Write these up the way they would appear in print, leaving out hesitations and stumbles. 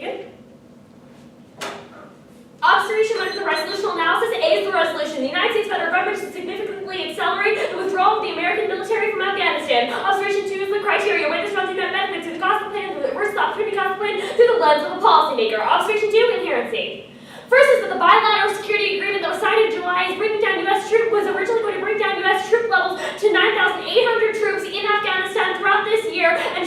You good? Observation 1 is the resolutional analysis. A is the resolution. The United States federal government should significantly accelerate the withdrawal of the American military from Afghanistan. Observation 2 is the criteria. Weigh this runs benefit to the cost of the plan, versus the opportunity cost of the plan through the lens of a policymaker. Observation 2, inherency. First is that the bilateral security agreement that was signed in July was originally going to bring down U.S. troop levels to 9,800 troops in Afghanistan throughout this year, and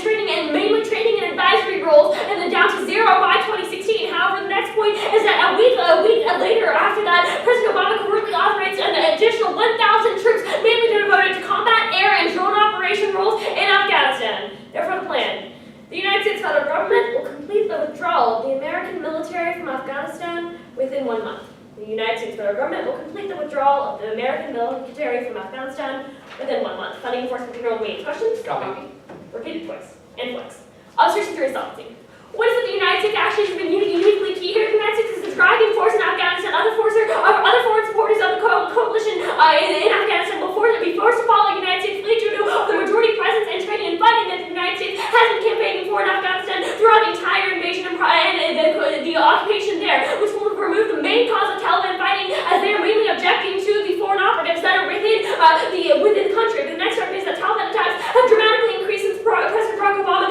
mainly training and advisory roles, and then down to 0 by 2016. However, the next point is that a week later after that, President Obama covertly authorized an additional 1,000 troops, mainly devoted to combat, air, and drone operation roles in Afghanistan. Therefore, the plan. The United States federal government will complete the withdrawal of the American military from Afghanistan within 1 month. The United States federal government will complete the withdrawal of the American military from Afghanistan within 1 month. Funding enforcement control means questions? Copy. Repeated twice. And flex. Observation 3 is solvency. What is it the United States actually has been uniquely key here? The United States is the driving force in Afghanistan. Other foreign supporters of the coalition in Afghanistan will be forced to follow the United States fleet due to the majority presence and training and fighting that the United States has been campaigning for in Afghanistan throughout the entire invasion and the occupation there, which will remove the main cause of Taliban fighting, as they are mainly objecting to the foreign operatives that are within the country. But the next argument is that Taliban attacks have dramatically increased since President Barack Obama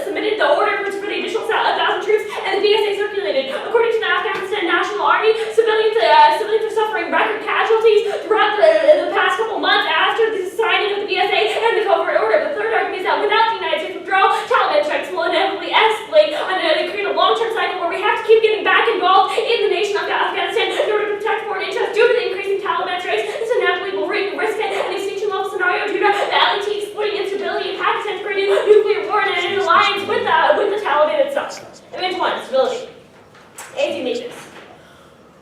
submitted the order for the additional 1,000 troops, and the BSA circulated. According to the Afghanistan National Army, civilians are suffering record casualties throughout the past couple months after the signing of the BSA and the covert order. The third argument is that without the United States withdrawal, Taliban threats will inevitably escalate and create a long-term cycle where we have to keep getting back involved in the nation of Afghanistan in order to protect foreign interests due to the increasing Taliban threats. This inevitably will risk an extinction level scenario due to the LAT exploiting instability in Pakistan's creating nuclear war and an alliance with the Taliban itself. Image 1, stability. A, uniqueness.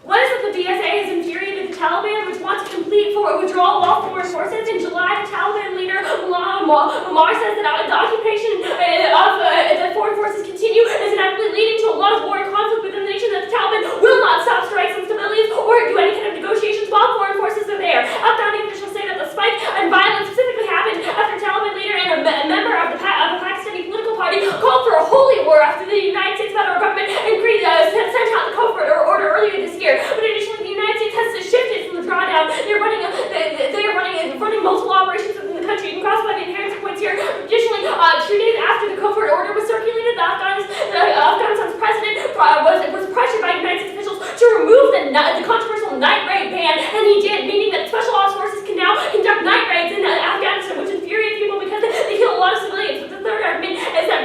What is it the BSA has infuriated the Taliban, which wants to complete withdrawal of all foreign forces? In July, the Taliban leader, Umar, says that the occupation of the foreign forces continue and is inevitably leading to a lot of war and conflict within the nation, that the Taliban will not stop strikes on civilians or do any kind of negotiations while foreign forces are there. Afghani officials say that the spike and violence specifically happened after a Taliban leader and a member of the Pakistani political party called for a holy war after the United States federal government sent out the covert order earlier this year. But additionally, the United States has shifted from the drawdown. They are running multiple operations within the country. You can cross by the inheritance points here. Additionally, 2 days after the covert order was circulated, Afghanistan's president was pressured by United States officials to remove the controversial night raid ban, and he did, meaning that special ops forces can now conduct night raids in Afghanistan, which infuriates people because they kill a lot of civilians. But the third argument is that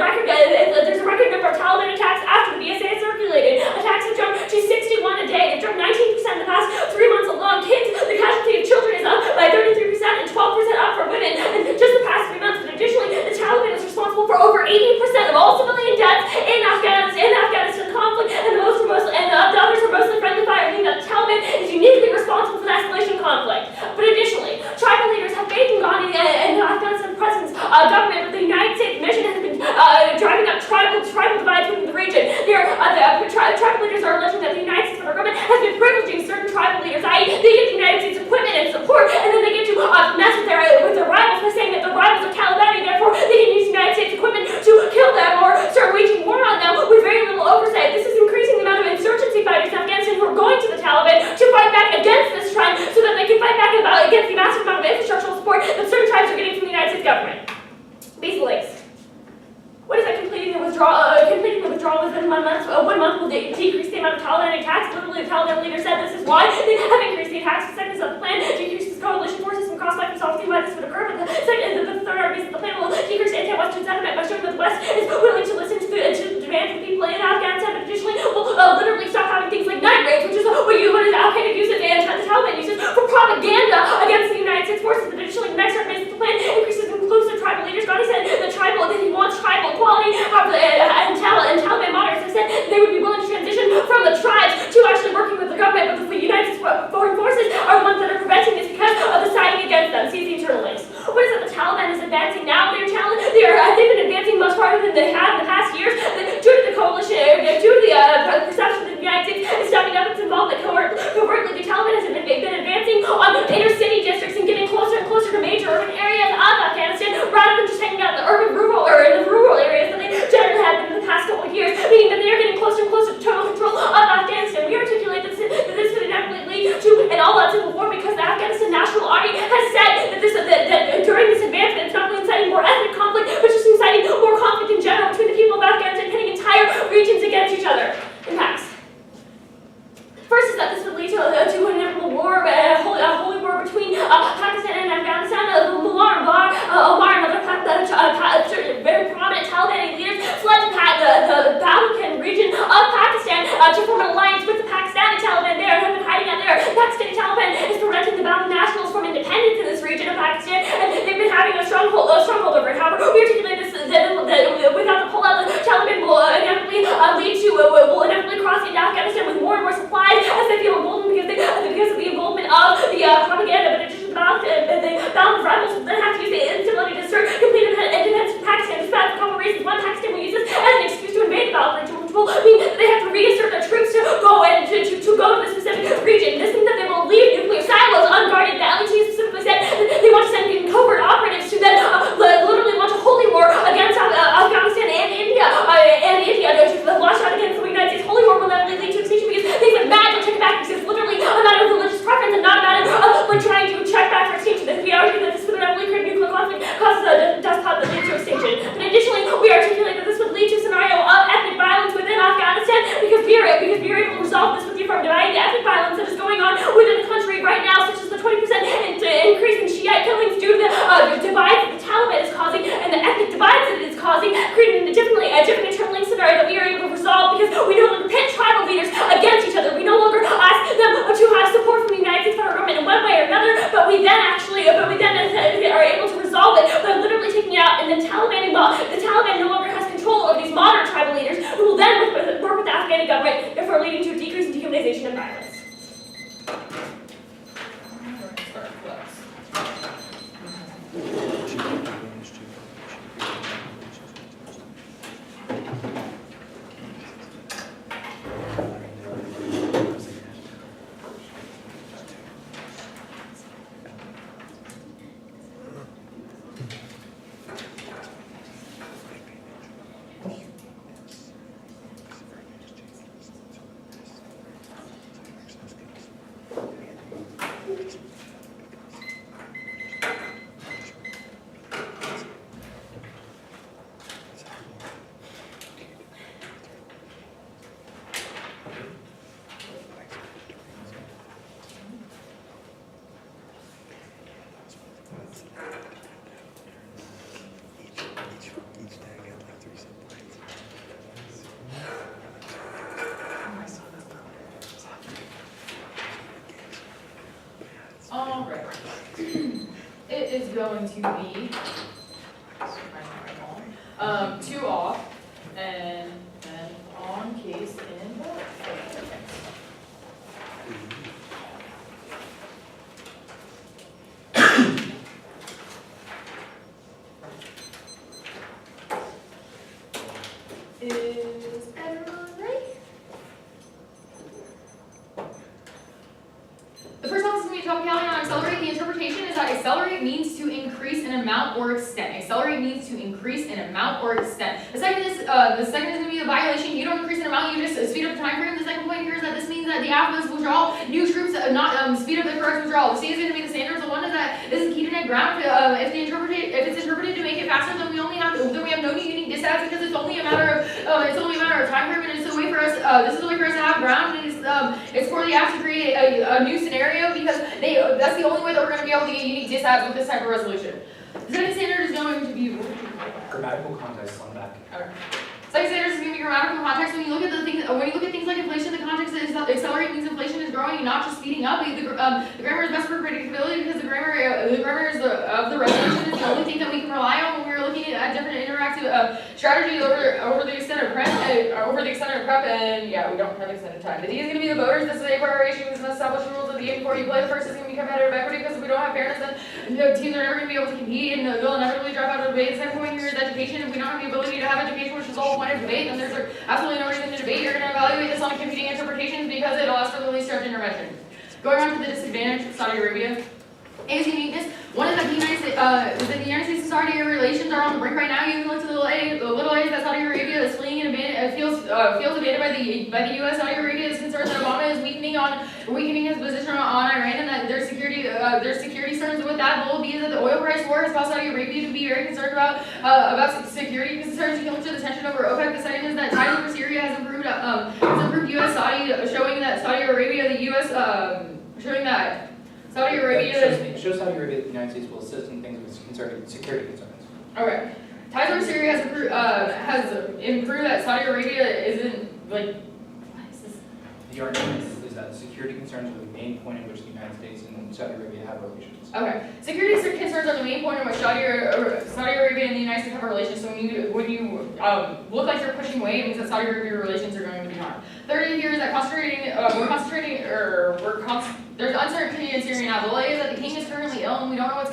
there's a record number of Taliban attacks after the BSA circulated. Attacks have jumped to 61 a day. They've jumped 19% in the past 3 months alone. Kids, the casualty of children is up by 33% and 12% up for women in just the past 3 months. But additionally, the Taliban is responsible for over 80% of all civilian deaths in Afghanistan conflict, and the others are mostly friendly fire, meaning that the Taliban is uniquely responsible for the escalation conflict. But additionally, tribal leaders have faith in Ghani and the Afghanistan presence government, but the United States mission has been driving up tribal divides within the region. Tribal leaders are alleging that the United States federal government has been privileging certain tribal leaders, i.e. they get the United States equipment and support, and then they get to mess with their rivals by saying that the rivals are Taliban, therefore they can use United States equipment to kill them or start waging war on them with very little oversight. This is increasing the amount of insurgency fighters in Afghanistan who are going to the Taliban to fight back against this tribe so that they can fight back against the massive amount of infrastructural support that certain tribes are getting from the United States government. Base links. What is that? Completing the withdrawal within 1 month. 1 month will decrease the amount of Taliban attacks. Literally, the Taliban leader said this is why they have increased the attacks. The second is that the plan decreases coalition forces from cross-fighting themselves, see why this would occur. But the third argument is that the plan will decrease anti-Western sentiment by showing that the West is willing to listen to the demands of the people in Afghanistan. But additionally, will literally stop having things like night raids, which is what Al-Qaeda uses and the Taliban uses for propaganda against the United States forces. But additionally, the next argument is that the plan increases inclusive tribal leaders. Ghani said that he wants tribal equality, and Taliban moderates have said they would be willing to transition from the tribes to actually working with the government, but the United States foreign forces are the ones that are preventing this because of the siding against them. See the internal links. What is it the Taliban is advancing now? They've been advancing much farther than they have in the India to launch out against the United States holy war will inevitably lead to extinction because things like magic check back because it's literally a matter of religious preference and not a matter of like trying to check back for extinction. We argue that this would inevitably create nuclear conflict does cause the lead to extinction. But additionally, we articulate that this would lead to a scenario of ethnic violence within Afghanistan because we are able to resolve this with the affirmative. The ethnic violence that is going on within the country right now, such as the 20% increase in Shiite killings due to the divides that the Taliban is causing and the ethnic divides that it is causing, creating a different interlink scenario that we are able to resolve because we no longer pit tribal leaders against each other. We no longer ask them to have support from the United States federal government in one way or another, but we then are able to resolve it by literally taking it out and then Taliban no longer has control over these modern tribal leaders who will then work with the Afghan government, therefore leading to a decrease in dehumanization and violence. Alright. It is going to be 2 off and then on case in both. Is everyone ready? The first one is going to be topicality on accelerate. The interpretation is that accelerate means to increase in amount or extent. Accelerate means to increase in amount or extent. The second is going to be the violation. You don't increase in amount, you just speed up the time frame. The second point here is that this means that the Aff must withdraw new troops, not speed up the correct withdrawal. The C is going to be the standards. The one is that this is key to net ground. If it's interpreted to make it faster, then we have no unique disabs because it's only a matter of time frame, and it's a way for us. This is a way for us to have ground, and it's for the Aff to create a new scenario because that's the only way that we're going to be able to get unique disabs with this type of resolution. The second standard is going to be grammatical context on the back. Okay. Second standard is going to be grammatical context. When you look at things like inflation, the context is accelerate means inflation is growing and not just speeding up. The grammar is best for predictability because the grammar is of the resolution is the only thing that we can rely on when we're looking at different interactive strategies over the extended prep and yeah, we don't have extended time. The D is going to be the voters. This is a variation. We must establish the rules of the game before you play. The first is going to be competitive equity because if we don't have fairness, then teams are never going to be able to compete and they'll inevitably drop out of debate. The second point here is education. If we don't have the ability to have education, which is all point of debate, then there's absolutely no reason to debate. You're going to evaluate this on competing interpretations because it allows for the least stretch intervention. Going on to the disadvantage of Saudi Arabia. Is uniqueness. One is that the United States and Saudi Arabia relations are on the brink right now. You can look to the little A that Saudi Arabia is fleeing and feels abandoned by the U.S. Saudi Arabia is concerned that Obama is weakening his position on Iran and that there's security concerns with that. Little B is that the oil price war has caused Saudi Arabia to be very concerned about security concerns. You can look to the tension over OPEC. The second is that ties over Syria has improved U.S. Saudi, showing that Saudi Arabia, the U.S. showing that Saudi Arabia shows Saudi Arabia that the United States will assist in things with security concerns. Okay. Ties over Syria has improved that Saudi Arabia isn't like. What is this? The argument is that security concerns are the main point in which the United States and Saudi Arabia have relations. Okay. Security concerns are the main point in which Saudi Arabia and the United States have relations. So when you look like you're pushing away, it means that Saudi Arabia relations are going to be harmed. Third here is that there's uncertainty in Syria now. The A is that the king is currently ill, and we don't know what's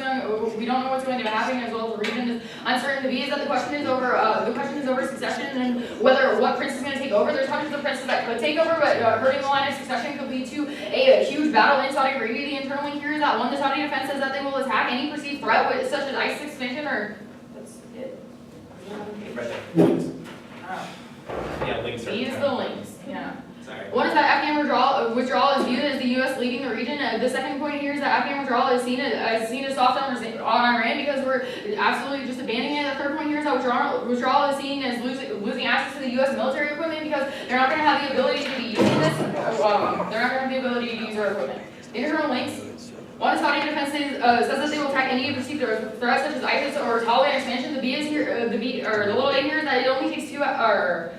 going to be happening, as well as the region is uncertain. The B is that the question is over succession and what prince is going to take over. There's hundreds of princes that could take over, but hurting the line of succession could lead to a huge battle in Saudi Arabia. The internal link here is that one, the Saudi defense says that they will attack any perceived threat, such as ISIS expansion, or that's it. Right there. Oh. links are. These are the links, yeah. Sorry. One is that Afghan withdrawal is viewed as the U.S. leading the region. The second point here is that Afghan withdrawal is seen as soft on Iran because we're absolutely just abandoning it. The third point here is that withdrawal is seen as losing access to the U.S. military equipment because they're not going to have the ability to be using this. They're not going to have the ability to use our equipment. The internal links. One is Saudi defense says that they will attack any perceived threats such as ISIS or Taliban expansion. The B is here. The little A here is that it only takes 2 hours.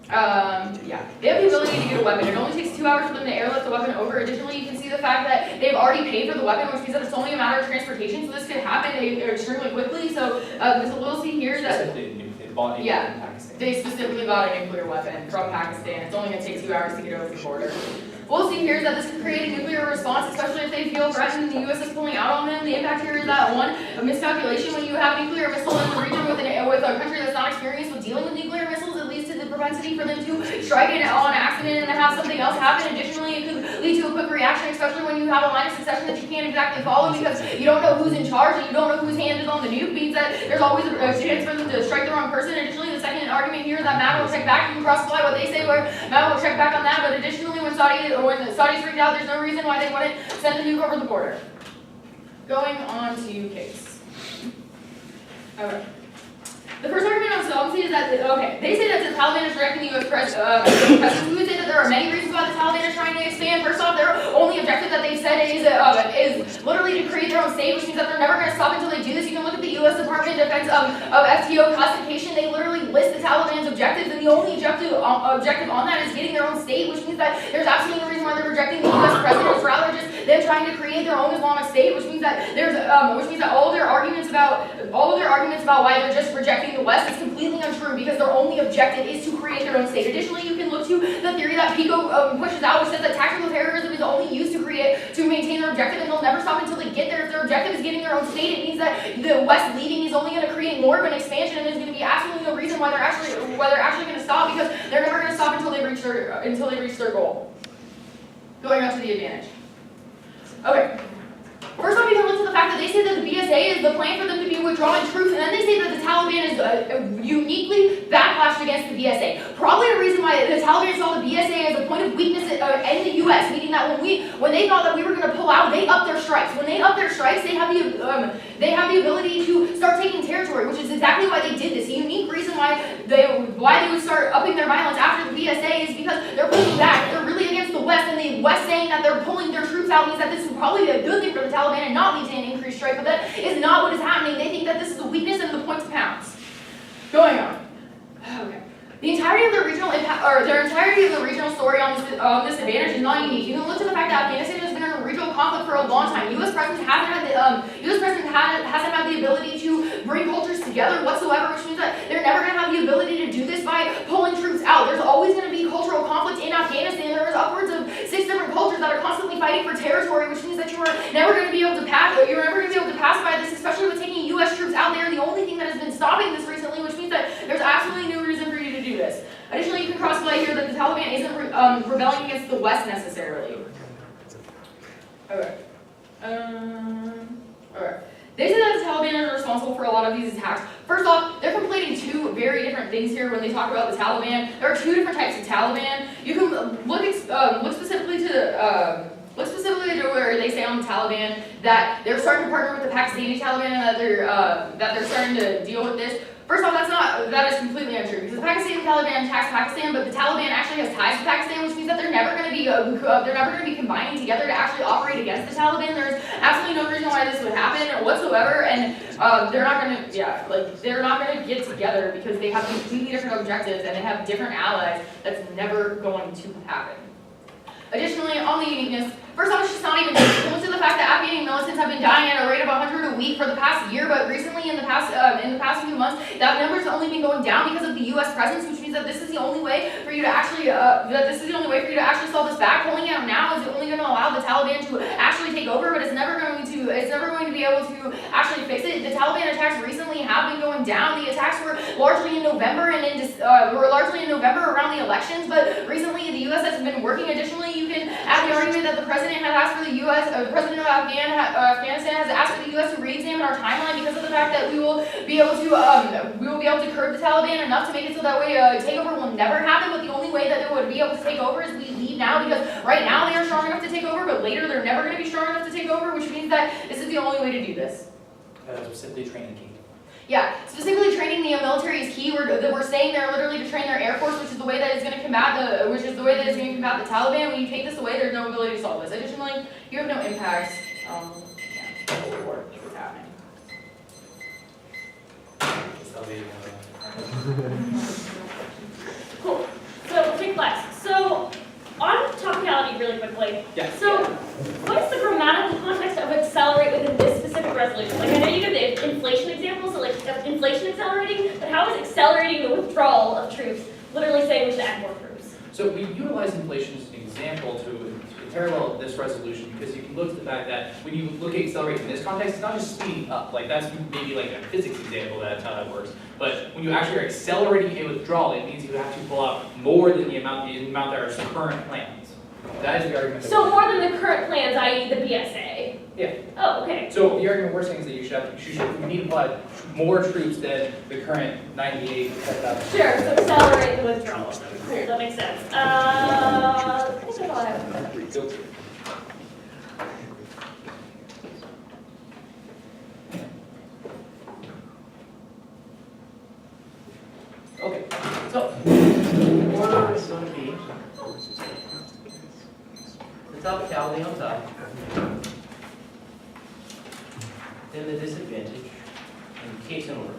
They have the ability to get a weapon. It only takes 2 hours for them to airlift the weapon over. Additionally, you can see the fact that they've already paid for the weapon, which means that it's only a matter of transportation, so this could happen extremely quickly. So this little C here is that They bought it in Pakistan. they specifically bought a nuclear weapon from Pakistan. It's only going to take 2 hours to get over the border. We'll see here is that this could create a nuclear response, especially if they feel threatened and the U.S. is pulling out on them. The impact here is that, one, a miscalculation when you have a nuclear missile in the region with a country that's not experienced with dealing with nuclear missiles, it leads to the propensity for them to strike it on accident and then have something else happen. Additionally, it could lead to a quick reaction, especially when you have a line of succession that you can't exactly follow because you don't know who's in charge and you don't know whose hand is on the nuke, means that there's always a chance for them to strike the wrong person. Additionally, the second argument here is that Matt will check back. You can cross-apply what they say where Matt will check back on that, but additionally, when the Saudis freaked out, there's no reason why they wouldn't send a nuke over the border. Going on to case. Okay. The first argument on solvency is that, they say that the Taliban is directing the U.S. president. We would say that there are many reasons why the Taliban is trying to expand. First off, their only objective that they've said is literally to create their own state, which means that they're never going to stop until they do this. You can look at the U.S. Department of Defense of FTO classification. They literally list the Taliban's objectives, and the only objective on that is getting their own state, which means that there's absolutely no reason why they're rejecting the U.S. president. It's rather just them trying to create their own Islamic state, which means that all of their arguments about why they're just rejecting the West is completely untrue because their only objective is to create their own state. Additionally, you can look to the theory that Pico pushes out, which says that tactical terrorism is only used to maintain their objective, and they'll never stop until they get there. If their objective is getting their own state, it means that the West leading is only going to create more of an expansion, and there's going to be absolutely no reason why they're actually going to stop because they're never going to stop until they reach their goal. Going on to the advantage. Okay. First off, you can look to the fact that they say that the BSA is the plan for them to be withdrawing troops, and then they say that the Taliban is uniquely backlashed against the BSA. Probably a reason why the Taliban saw the BSA as a point of weakness in the U.S., meaning that when they thought that we were going to pull out, they upped their strikes. When they up their strikes, they have the ability to start taking territory, which is exactly why they did this. The unique reason why they would start upping their violence after the BSA is because they're pulling back. They're really against the West, and the West saying that they're pulling their troops out means that this would probably be a good thing for the Taliban and not lead to an increased strike, but that is not what is happening. They think that this is a weakness and the point to pounce. Going on. Okay. The entirety of the regional impact, or their entirety of the regional story on this advantage is not unique. You can look to the fact that Afghanistan has been in a regional conflict for a long time. U.S. President hasn't had the ability to bring cultures together whatsoever, which means that they're never going to have the ability to do this by pulling troops out. There's always going to be cultural conflict in Afghanistan. There is upwards of 6 different cultures that are constantly fighting for territory, which means that you are never going to be able to pacify this, especially with taking U.S. troops out there. The only thing that has been stopping this recently, which means that there's absolutely no reason for you to do this. Additionally, you can cross-play here that the Taliban isn't rebelling against the West necessarily. Okay. Okay. They say that the Taliban is responsible for a lot of these attacks. First off, they're conflating two very different things here when they talk about the Taliban. There are two different types of Taliban. You can look specifically to where they say on the Taliban that they're starting to partner with the Pakistani Taliban and that they're starting to deal with this. First off, that is completely untrue because the Pakistani Taliban attacks Pakistan, but the Taliban actually has ties to Pakistan, which means that they're never going to be combining together to actually operate against the Taliban. There's absolutely no reason why this would happen whatsoever, and they're not going to get together because they have completely different objectives and they have different allies. That's never going to happen. Additionally, on the uniqueness, first off, it's just not even close to the fact that Afghan militants have been dying at a rate of 100 a week for the past year, but recently, in the past few months, that number's only been going down because of the U.S. presence, which means that this is the only way for you to actually solve this back. Pulling out now is only going to allow the Taliban to actually take over, but it's never going to be able to actually fix it. The Taliban attacks recently have been going down. The attacks were largely in November around the elections, but recently the U.S. has been working. Additionally, you can add the argument that the president has asked for the U.S. President of Afghanistan has asked for the U.S. to re-examine our timeline because of the fact that we will be able to curb the Taliban enough to make it so that way takeover will never happen. But the only way that they would be able to take over is we leave now, because right now they are strong enough to take over, but later they're never going to be strong enough to take over, which means that this is the only way to do this. Specifically training key. Yeah, specifically training the military is key. We're saying they're literally to train their air force, which is the way that is going to combat the Taliban. When you take this away, there's no ability to solve this. Additionally, you have no impact. Yeah, war is happening. Cool. So we'll take flex. So on topicality really quickly. Yeah. So what is the grammatical context of accelerate within this specific resolution? Like I know you give the inflation example, so like inflation accelerating, but how is accelerating the withdrawal of troops literally saying we should add more troops? So we utilize inflation as an example to parallel this resolution, because you can look at the fact that when you look at accelerate in this context, it's not just speeding up. Like that's maybe like a physics example that's how that works. But when you actually are accelerating a withdrawal, it means you have to pull out more than the amount that are current plans. That is the argument. So more than the current plans, i.e. the BSA. Yeah. Oh, okay. So the argument we're saying is that we need to pull out more troops than the current 98. Sure. So accelerate the withdrawal. Cool. That makes sense. I think that's all I have. Okay, so order is going to be the topicality on top, then the disadvantage, and case in order.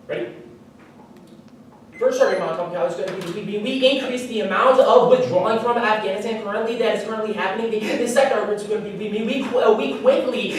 Ready? First argument on topicality is going to be we increase the amount of withdrawing from Afghanistan that is currently happening. The second argument is going to be we quickly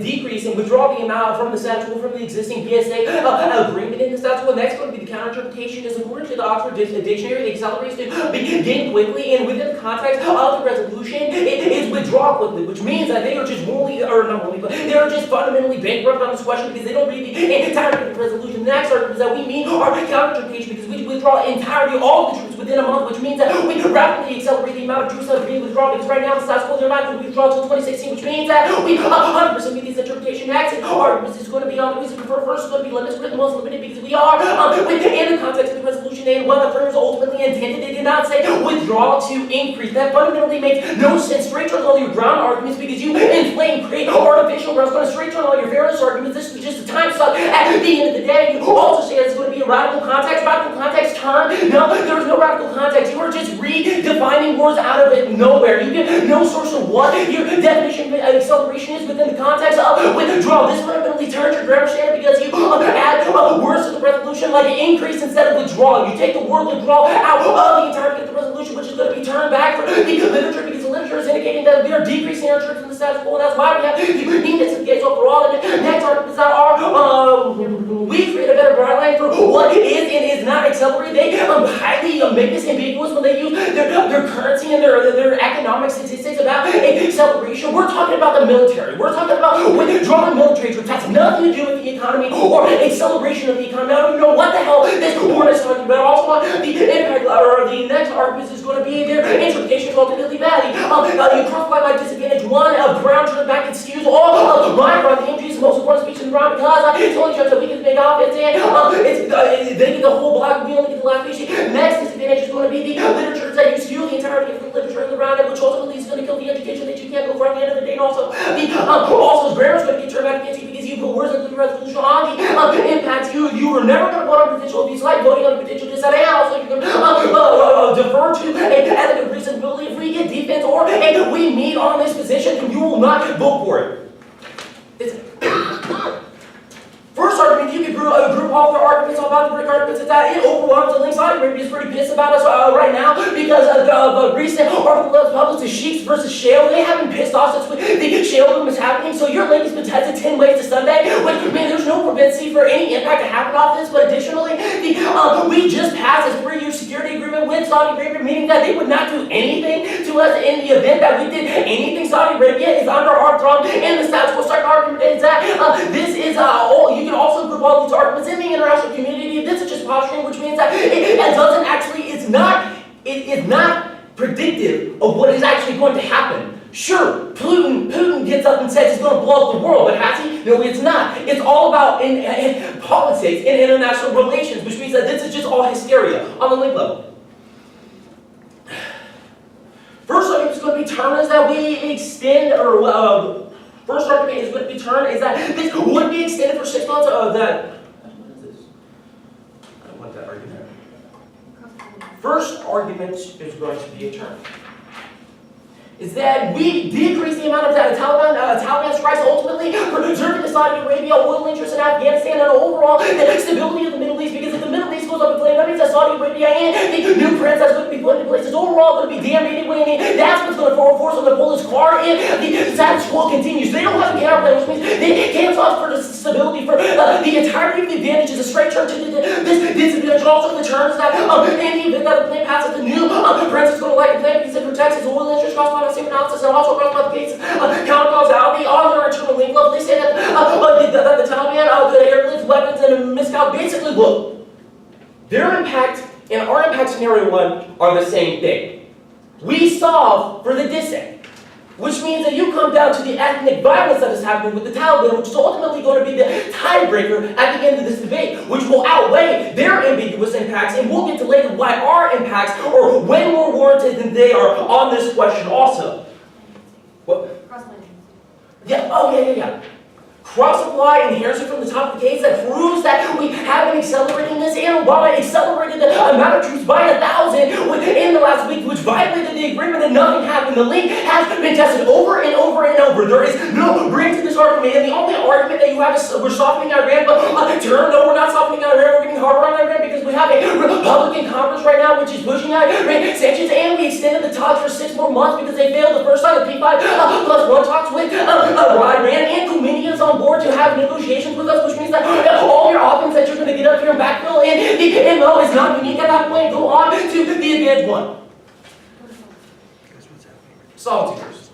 decrease and withdraw the amount from the status quo, from the existing BSA agreement in the status quo. Next going to be the counter-interpretation is according to the Oxford Dictionary, it accelerates to begin quickly, and within the context of the resolution, it is withdraw quickly, which means that they are just they are just fundamentally bankrupt on this question because they don't read the entirety of the resolution. The next argument is that we mean our counter-interpretation because we withdraw entirely all the troops within a month, which means that we rapidly accelerate the amount of troops that are being withdrawn, because right now the status quo, they're not going to withdraw until 2016, which means that we 100% meet these interpretation acts, and arguments is going to be on the reason for first is going to be limits, we're the most limited because we are within the context of the resolution and what the framers ultimately intended. They did not say withdraw to increase. That fundamentally makes no sense. Straight turn all your ground arguments because you inflame, create artificial grounds, going to straight turn all your fairness arguments. This is just a time suck at the end of the day. You also say it's going to be a radical context. Radical context term? No, there is no radical context. You are just redefining words out of it nowhere. You get no source of what your definition of acceleration is within the context of withdrawal. This fundamentally turns your grammar standard because you add words to the resolution like an increase instead of withdrawal. You take the word withdrawal out of the entirety of the resolution, which is going to be turned back for the literature because the literature is indicating that we are decreasing our troops in the status quo, and that's why we have to need this engaged overall. And the next arguments that are we create a better guideline for what is and is not accelerated. They highly make this ambiguous when they use their currency and their economic statistics about acceleration. We're talking about the military. We're talking about withdrawing military troops. That's nothing to do with the economy or acceleration of the economy. I don't even know what the hell this word is talking about. Also, the impact or the next argument is going to be their interpretation is ultimately valid. You crossify by disadvantage one of ground turn back and skews all of my front. The MG is the most important speech in the ground because it's only shows that we can make offense and they get the whole block. We only get the last speech. Next disadvantage is going to be the literature that you skew the entirety of the literature in the roundup, which ultimately is going to kill the education that you can't go for at the end of the day. And also, also grammar is going to get turned back against you because you put words into the resolution on the impacts. You were never going to vote on potential abuse like voting on potential disadvantage. Also, you're going to defer to elegant reasonability. If we get defense or we meet on this position, then you will not vote for it. First argument, you can group all their arguments about the brick arguments that it overwhelms the link side. Arabia is pretty pissed about us right now because of the recent article that was published to Sheiks versus Shale. They haven't pissed off since the Shale boom is happening. So your link has been tested 10 ways to Sunday. Which, man, there's no propensity for any impact to happen off this. But additionally, we just passed this 3-year security agreement with Saudi Arabia, meaning that they would not do anything to us in the event that we did anything. Saudi Arabia is under our thumb, and the status quo. Second argument is that this is all. You can also group all these arguments in the international community. This posturing, which means that it doesn't actually, it's not predictive of what is actually going to happen. Sure, Putin gets up and says he's going to blow up the world, but has he? No, it's not. It's all about in politics and international relations, which means that this is just all hysteria on the link level. First argument is going to be termed is that we extend, or first argument is going to be termed is that this would be extended for 6 months. What is this? I don't want that argument. First argument is going to be a term. Is that we decrease the amount of Taliban strikes ultimately preserving the Saudi Arabia oil interests in Afghanistan and overall the stability of the Middle East, because if the Middle East goes up in flames, that means that Saudi Arabia and the new prince that's going to be put into place is overall going to be damned anyway, and that's what's going to force them to pull his card, and the status quo continues. They don't have a counter plan, which means they can't solve for the stability for the entirety of the advantage is a straight turn to this disadvantage. Also the terms that in the event that the plan passes, the new prince is going to like the plan because it protects his oil interests caused by the same analysis, and also across by the case counter causality on their internal link level. They say that the Taliban could airlift weapons and miscount. Basically, look, their impact and our impact scenario 1 are the same thing. We solve for the dissent, which means that you come down to the ethnic violence that is happening with the Taliban, which is ultimately going to be the tiebreaker at the end of this debate, which will outweigh their ambiguous impacts, and we'll get to later why our impacts are way more warranted than they are on this question also. What? Yeah, oh yeah. Cross-apply inherency from the top of the case that proves that we have been accelerating this, and Obama accelerated the amount of troops by 1,000 in the last week, which violated the agreement, and nothing happened. The link has been tested over and over and over. There is no bring to this argument, and the only argument that you have is we're softening Iran, but turn, no, we're not softening Iran, we're getting harder on Iran because we have a Republican Congress right now which is pushing Iran sanctions, and we extended the talks for 6 more months because they failed the first time the P5+1 talks with Iran, and Khomeini is on board to have negotiations with us, which means that all your offense that you're going to get up here and backfill and the MO is not unique at that point. Go on to the advanced one. Solid teachers.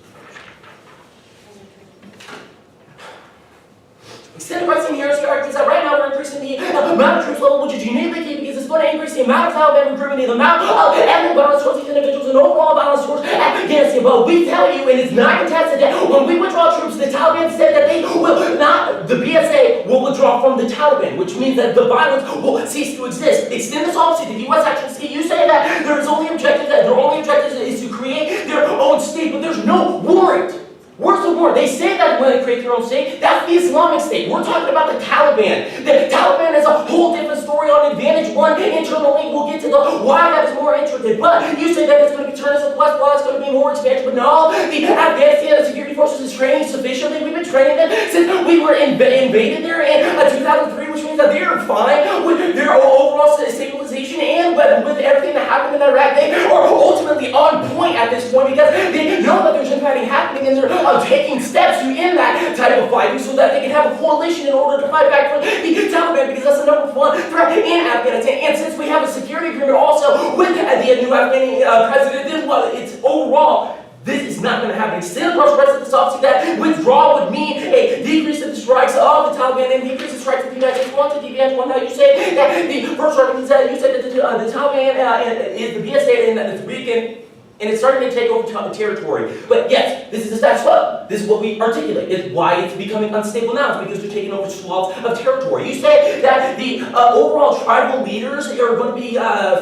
Extended pricing here argues that right now we're increasing the amount of troops level, which is uniquely key because it's going to increase the amount of Taliban recruitment, the amount of ethnic violence towards these individuals, and overall violence towards Afghanistan. But we tell you, and it's not contested, that when we withdraw troops, the Taliban said that they will not, the BSA will withdraw from the Taliban, which means that the violence will cease to exist. Extend this also to the U.S. action scheme. You say that their only objective is to create their own state, but there's no warrant. Where's the warrant? They say that when they create their own state, that's the Islamic State. We're talking about the Taliban. The Taliban is a whole different story on advantage 1 internally. We'll get to the why that is more intricate. But you say that it's going to be turned as a west, well, it's going to be more expansion. But no, the Afghanistan security forces is training sufficiently. We've been training them since we were invaded there in 2003, which means that they are fine with their overall stabilization, and with everything that happened in Iraq. They are ultimately on point at this point because they know that there's infighting happening, and they're taking steps to end that type of fighting so that they can have a coalition in order to fight back for the Taliban, because that's the #1 threat in Afghanistan. And since we have a security agreement also with the new Afghan president, then it's overall, this is not going to happen. Extend across the rest of the soft that withdrawal would mean a decrease in the strikes of the Taliban and decrease in strikes of the United States. 1 to DBS 1. Now you say that the first argument is that you said that the Taliban is the BSA and that it's weakened, and it's starting to take over territory. But yes, this is the status quo. This is what we articulate. It's why it's becoming unstable now. It's because they're taking over swaths of territory. You say that the overall tribal leaders are going to be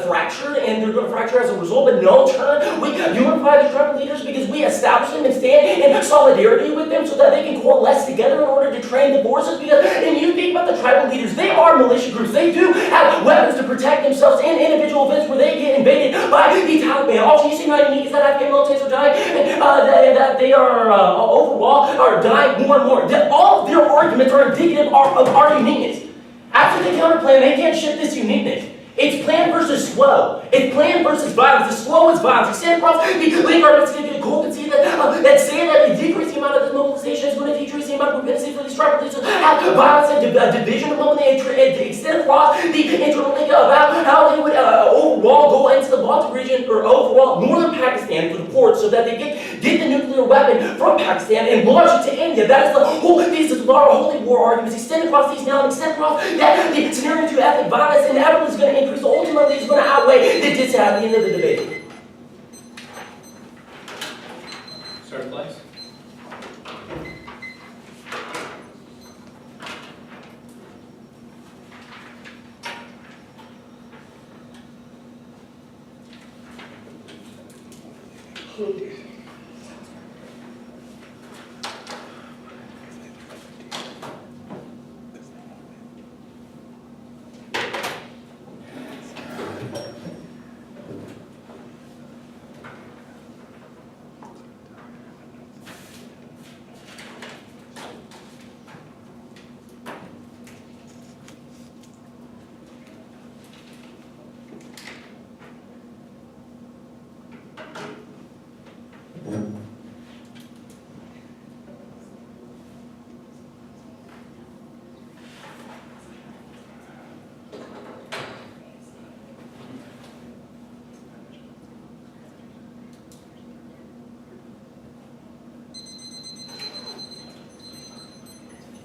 fractured, and they're going to fracture as a result. But no, we unify the tribal leaders because we establish them and stand in solidarity with them so that they can coalesce together in order to train the forces. Because, and you think about the tribal leaders, they are militia groups. They do have weapons to protect themselves in individual events where they get invaded by the Taliban. Also, you see how unique is that Afghan militants are dying, and that they are overall are dying more and more. All of their arguments are indicative of our uniqueness. After the counterplan, they can't shift this uniqueness. It's plan versus slow. It's plan versus violence. The slow is violence. You stand across the link arguments to get cool and see that say that a decrease the amount of this mobilization is going to decrease the amount of propensity for these tribal leaders to have violence and division among the extend across the internal link about how they would overall go into the Baltic region or overall northern Pakistan for the ports so that they get the nuclear weapon from Pakistan and launch it to India. That is the whole, these are our holy war arguments. Extend across these now and extend across that the scenario to ethnic violence inevitably is going to increase. So ultimately, it's going to outweigh the dissent at the end of the debate. Start flex.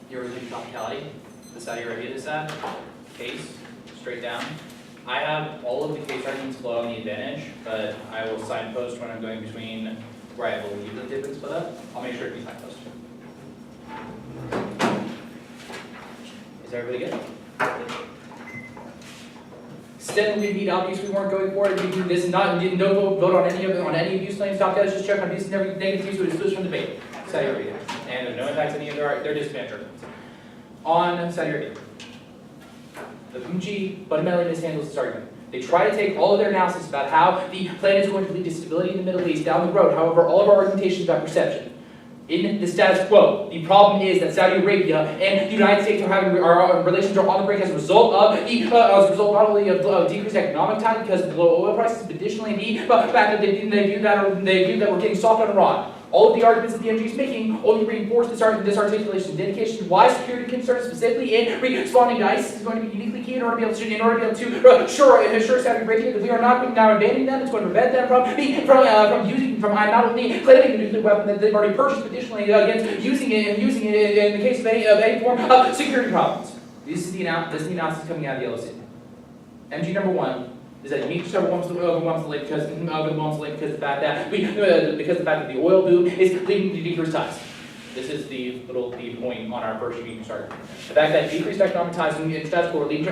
Your topicality, the Saudi Arabia dissent, case, straight down. I have all of the case arguments flow on the advantage, but I will signpost when I'm going between where I believe that they've been split up. I'll make sure to be signposted. Is everybody good? Instead, we beat obvious we weren't going for it. We do this and not did no vote on any abuse claims. Top guys just check on abuse and every negative use would exclude from debate. Saudi Arabia. And there's no impact on any of their disadvantage arguments. On Saudi Arabia. The Fuji fundamentally mishandles this argument. They try to take all of their analysis about how the plan is going to lead to stability in the Middle East down the road. However, all of our argumentation is about perception. In the status quo, the problem is that Saudi Arabia and the United States are having our relations are on the brink as a result of not only of decreased economic time because of low oil prices, but additionally the fact that they view that we're getting soft on Iran. All of the arguments that the MG is making only reinforce this articulation. The indication why security concerns, specifically in responding to ISIS, is going to be uniquely key in order to be able to assure Saudi Arabia that we are not now abandoning them. It's going to prevent them from not only claiming the nuclear weapon that they've already purchased, but additionally against using it in the case of any form of security problems. This is the analysis coming out of the LOC. MG number 1. Is that unique to several months because the fact that the oil boom is leading to decreased ties. This is the point on our first unique start. The fact that decreased economic ties in status quo lead to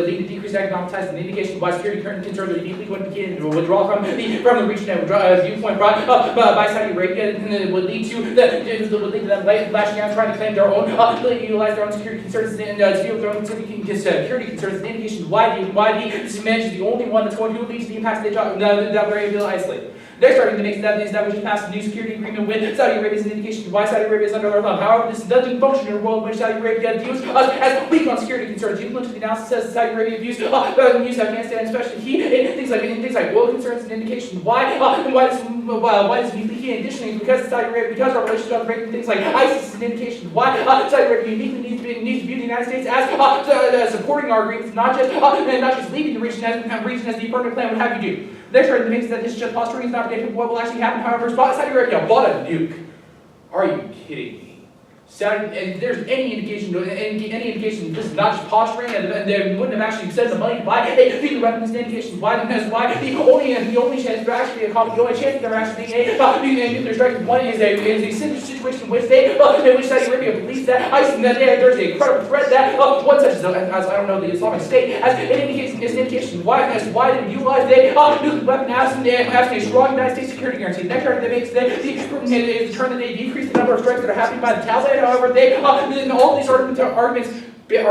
decreased economic ties, and the indication of why security concerns are uniquely going to begin to withdraw from the region and viewpoint brought by Saudi Arabia, and would lead to them lashing out, trying to claim their own ability to utilize their own security concerns and to deal with their own security concerns. The indication why this man is the only one that's going to lead to the impacts that we're able to isolate. Next argument makes that is that we just passed a new security agreement with Saudi Arabia as an indication of why Saudi Arabia is under our thumb. However, this doesn't function in a world in which Saudi Arabia views us as weak on security concerns. You look to the analysis says that Saudi Arabia views Afghanistan, especially things like oil concerns, an indication why this uniquely key. Additionally, because our relations are breaking things like ISIS is an indication why Saudi Arabia uniquely needs to view the United States as supporting our agreements, not just leaving the region as the permanent plan would have you do. Next argument makes that this is just posturing is not predictive of what will actually happen. However, Saudi Arabia bought a nuke. Are you kidding me? And there's any indication this is not just posturing, and they wouldn't have actually spent the money to buy a nuclear weapon. This indication why the only chance for actually they're actually being a nuclear strike one is a situation in which Saudi Arabia believes that there's a credible threat that one such as I don't know the Islamic State as an indication why they utilize a nuclear weapon as a strong United States security guarantee. Next argument makes that they decrease the number of strikes that are happening by the Taliban. However, all these arguments are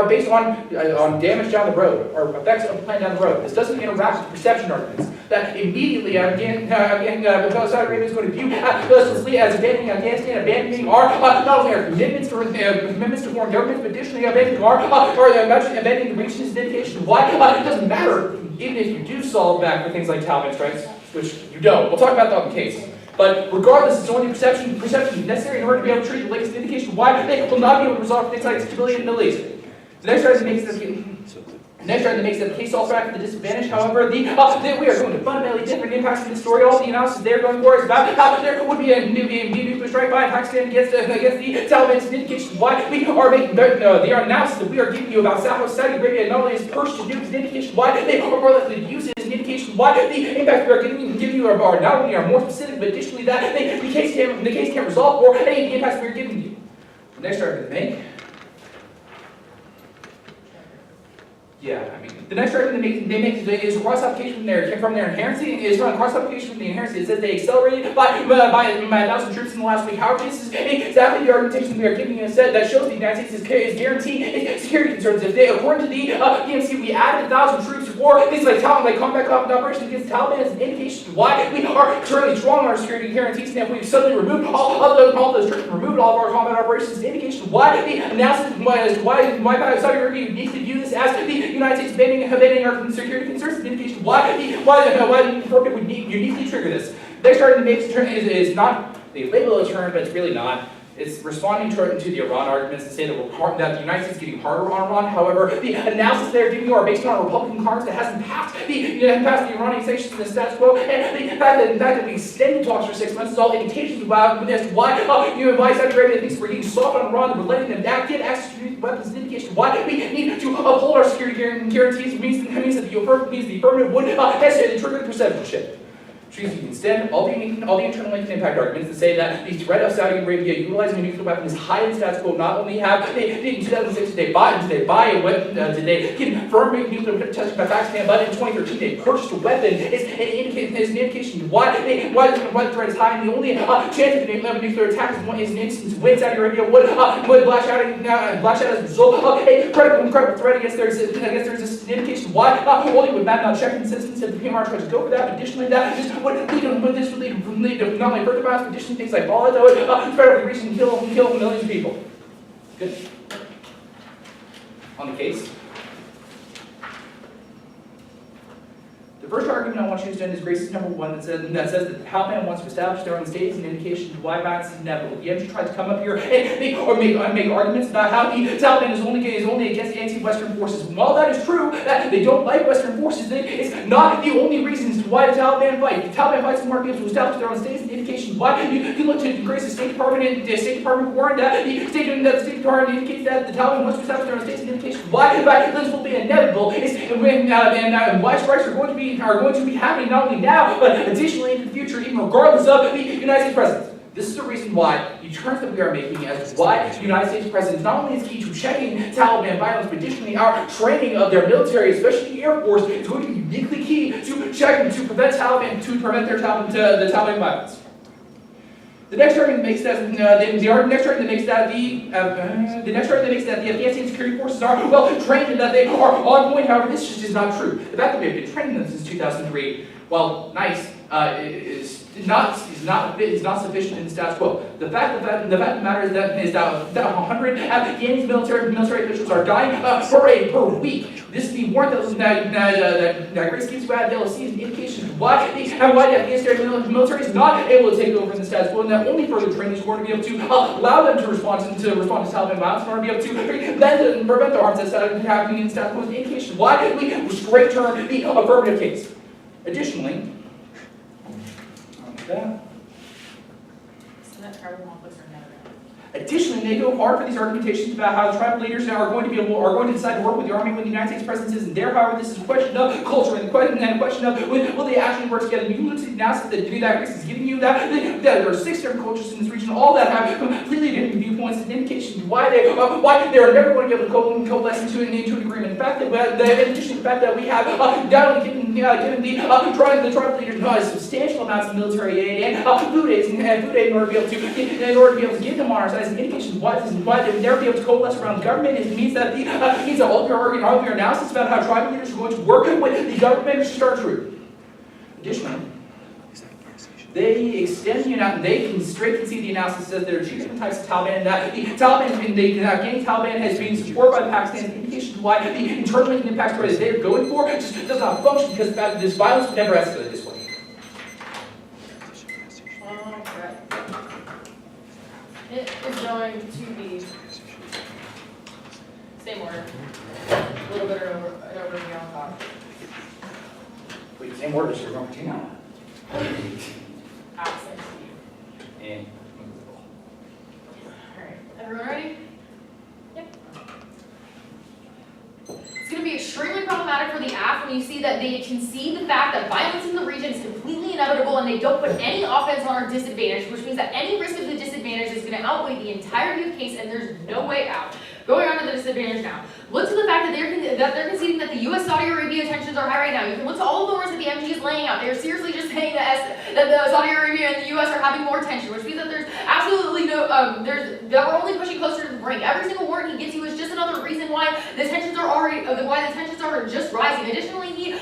based on damage down the road, or effects of the plan down the road. This doesn't interact with perception arguments. That immediately, because Saudi Arabia is going to view as abandoning Afghanistan, abandoning not only our commitments to foreign governments, but additionally abandoning abandoning the region is an indication why it doesn't matter, even if you do solve back for things like Taliban strikes, which you don't. We'll talk about that in the case. But regardless, it's only perception necessary in order to be able to treat the latest indication why they will not be able to resolve things like stability in the Middle East. The next argument makes that Next argument makes that the case also acts at a disadvantage. However, we are going to fundamentally different impacts in the story. All the analysis they're going for is about how there would be a nuclear strike by Pakistan against the Taliban's indication why we are making the analysis that we are giving you about Saudi Arabia not only is purged to nukes, an indication why they are more likely to use it as an indication why the impacts we are giving you are not only are more specific, but additionally that the case can resolve for any of the impacts we are giving you. The next argument they make. Yeah, I mean, the next argument they make is a cross application from their inherency. Is from cross application from the inherency. It says they accelerated by 1,000 troops in the last week. However, this is exactly the argumentation we are giving you instead that shows the United States is guaranteeing its security concerns. If they, according to the DMC, we added 1,000 troops for things like combat operations against the Taliban as an indication why we are currently strong on our security guarantees. And if we've suddenly removed all those troops, removed all of our combat operations, an indication why the analysis why Saudi Arabia needs to view this as the United States evading our security concerns, an indication why the informant would uniquely trigger this. The next argument makes is not, they label it a term, but it's really not. It's responding to the Iran arguments to say that the United States is getting harder on Iran. However, the analysis they're giving you are based on a Republican Congress that hasn't passed the Iranian sanctions and the status quo, and the fact that we extended talks for 6 months is all indications about this. Why Saudi Arabia thinks we're getting soft on Iran, and we're letting them get access to weapons, an indication why we need to uphold our security guarantees. Means that the affirmative would necessarily trigger the perception shift. Instead, all the internal link and impact arguments that say that the threat of Saudi Arabia utilizing a nuclear weapon is high in status quo. Not only in 2006 did they buy a weapon, did they confirm nuclear testing by Pakistan, but in 2013 they purchased a weapon. Is an indication why the threat is high, and the only chance of a nuclear attack is an instance when Saudi Arabia would lash out as a result of a credible threat against their existence. An indication why only would not check insistence if the PMR tries to go for that. But additionally, that just this would lead to not only further violence, but additionally things like fallout that would spread over the region and kill millions of people. Good. On the case. The first argument I want you to understand is grace number 1 that says that the Taliban wants to establish their own state as an indication of why violence is inevitable. You have to try to come up here and make arguments about how the Taliban is only against anti-Western forces. And while that is true, that they don't like Western forces, it's not the only reason as to why the Taliban fight. The Taliban fights more people to establish their own state as an indication of why. You can look to Grace's State Department and the State Department warned that the State Department indicates that the Taliban wants to establish their own state as an indication of why violence will be inevitable. And why strikes are going to be happening not only now, but additionally in the future, even regardless of the United States presence. This is the reason why the turns that we are making as to why the United States presence not only is key to checking Taliban violence, but additionally our training of their military, especially the Air Force, is going to be uniquely key to checking to prevent the Taliban violence. The next argument makes that the Afghanistan security forces are well trained and that they are on point. However, this just is not true. The fact that we have been training them since 2003, while nice, is not sufficient in the status quo. The fact of the matter is that 100 Afghan military officials are dying per week. This is the warrant that Grace gives about the LOC is an indication of why the Afghanistan military is not able to take over in the status quo, and that only further training is going to be able to allow them to respond to Taliban violence, in order to be able to prevent the harms that are happening in the status quo. Is an indication why we straight turn the affirmative case. Additionally, they go hard for these argumentations about how the tribal leaders are going to decide to work with the army when the United States presence isn't there. However, this is a question of culture and a question of will they actually work together. You look at the analysis that Grace is giving you that there are 6 different cultures in this region, all that have completely different viewpoints, an indication of why they are never going to be able to coalesce into an agreement. In fact, in addition to the fact that we have not only given the tribal leaders substantial amounts of military aid and food aid in order to be able to give them on our side, as an indication of why they would never be able to coalesce around the government. It means that all of your analysis about how tribal leaders are going to work with the government should start true. Additionally, they extend the analysis, they can straight concede the analysis that there are 2 different types of Taliban, and that the Afghani Taliban has been supported by Pakistan, an indication of why the internal link and impact story that they're going for just does not function, because this violence would never escalate this way. It is going to be same order, a little bit over overview on top. Wait, same word as you're going to now. Absent. And Alright, everyone ready? Yep. It's going to be extremely problematic for the AF when you see that they concede the fact that violence in the region is completely inevitable and they don't put any offense on our disadvantage, which means that any risk of the disadvantage is going to outweigh the entirety of the case and there's no way out. Going on to the disadvantage now. Look to the fact that they're conceding that the U.S.-Saudi Arabia tensions are high right now. You can look to all of the words that the MG is laying out. They're seriously just saying that the Saudi Arabia and the U.S. are having more tension, which means that there's absolutely no, that we're only pushing closer to the brink. Every single word he gives you is just another reason why the tensions are just rising. Additionally, he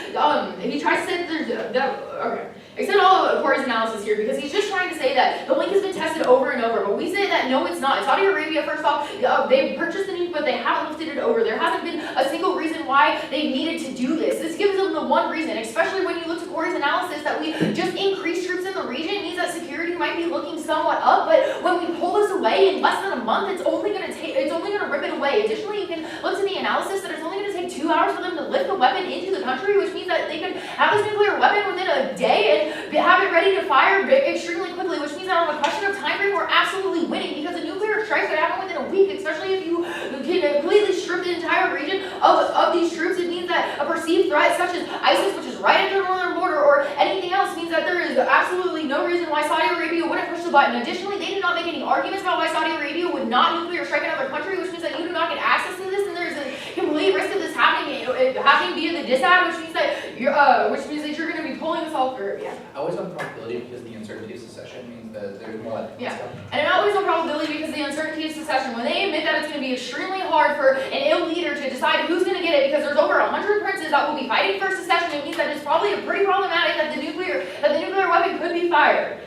tries to say that there's, okay. Extend all of Corey's analysis here because he's just trying to say that the link has been tested over and over, but we say that no, it's not. Saudi Arabia, first off, they've purchased the nuke, but they haven't lifted it over. There hasn't been a single reason why they needed to do this. This gives them the one reason, especially when you look to Corey's analysis that we just increased troops in the region. It means that security might be looking somewhat up, but when we pull this away in less than a month, it's only going to rip it away. Additionally, you can look to the analysis that it's only going to take 2 hours for them to lift the weapon into the country, which means that they could have this nuclear weapon within a day and have it ready to fire extremely quickly, which means that on a question of time frame, we're absolutely winning because a nuclear strike could happen within a week, especially if you can completely strip the entire region of these troops. It means that a perceived threat such as ISIS, which is right at the northern border, or anything else means that there is absolutely no reason why Saudi Arabia wouldn't push the button. Additionally, they did not make any arguments about why Saudi Arabia would not nuclear strike another country, which means that you do not get access to this, and there's a complete risk of this happening via the disad, which means that you're going to be pulling this all through. Yeah. always on probability because the uncertainty of secession means that there's more likely. Yeah, and an always on probability because the uncertainty of secession. When they admit that it's going to be extremely hard for an ill leader to decide who's going to get it because there's over 100 princes that will be fighting for secession, it means that it's probably pretty problematic that the nuclear weapon could be fired.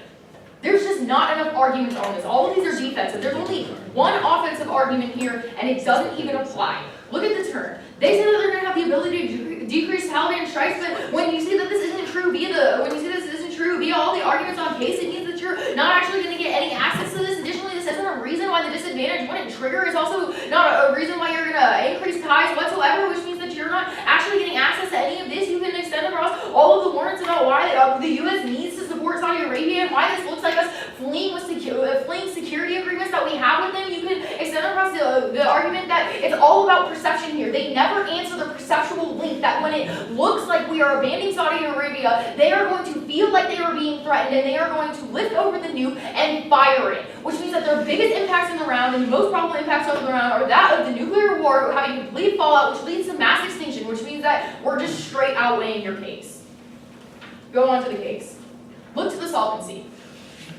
There's just not enough arguments on this. All of these are defensive. There's only one offensive argument here, and it doesn't even apply. Look at the turn. They say that they're going to have the ability to decrease Taliban strikes, but when you see that this isn't true via all the arguments on case, it means that you're not actually going to get any access to this. Additionally, this isn't a reason why the disadvantage wouldn't trigger. It's also not a reason why you're going to increase ties whatsoever, which means that you're not actually getting access to any of this. You can extend across all of the warrants about why the U.S. needs to support Saudi Arabia and why this looks like us fleeing security agreements that we have with them. You can extend across the argument that it's all about perception here. They never answer the perceptual link that when it looks like we are abandoning Saudi Arabia, they are going to feel like they are being threatened and they are going to lift over the nuke and fire it, which means that their biggest impacts in the round and the most probable impacts of the round are that of the nuclear war having complete fallout, which leads to mass extinction, which means that we're just straight outweighing your case. Go on to the case. Look to the solvency.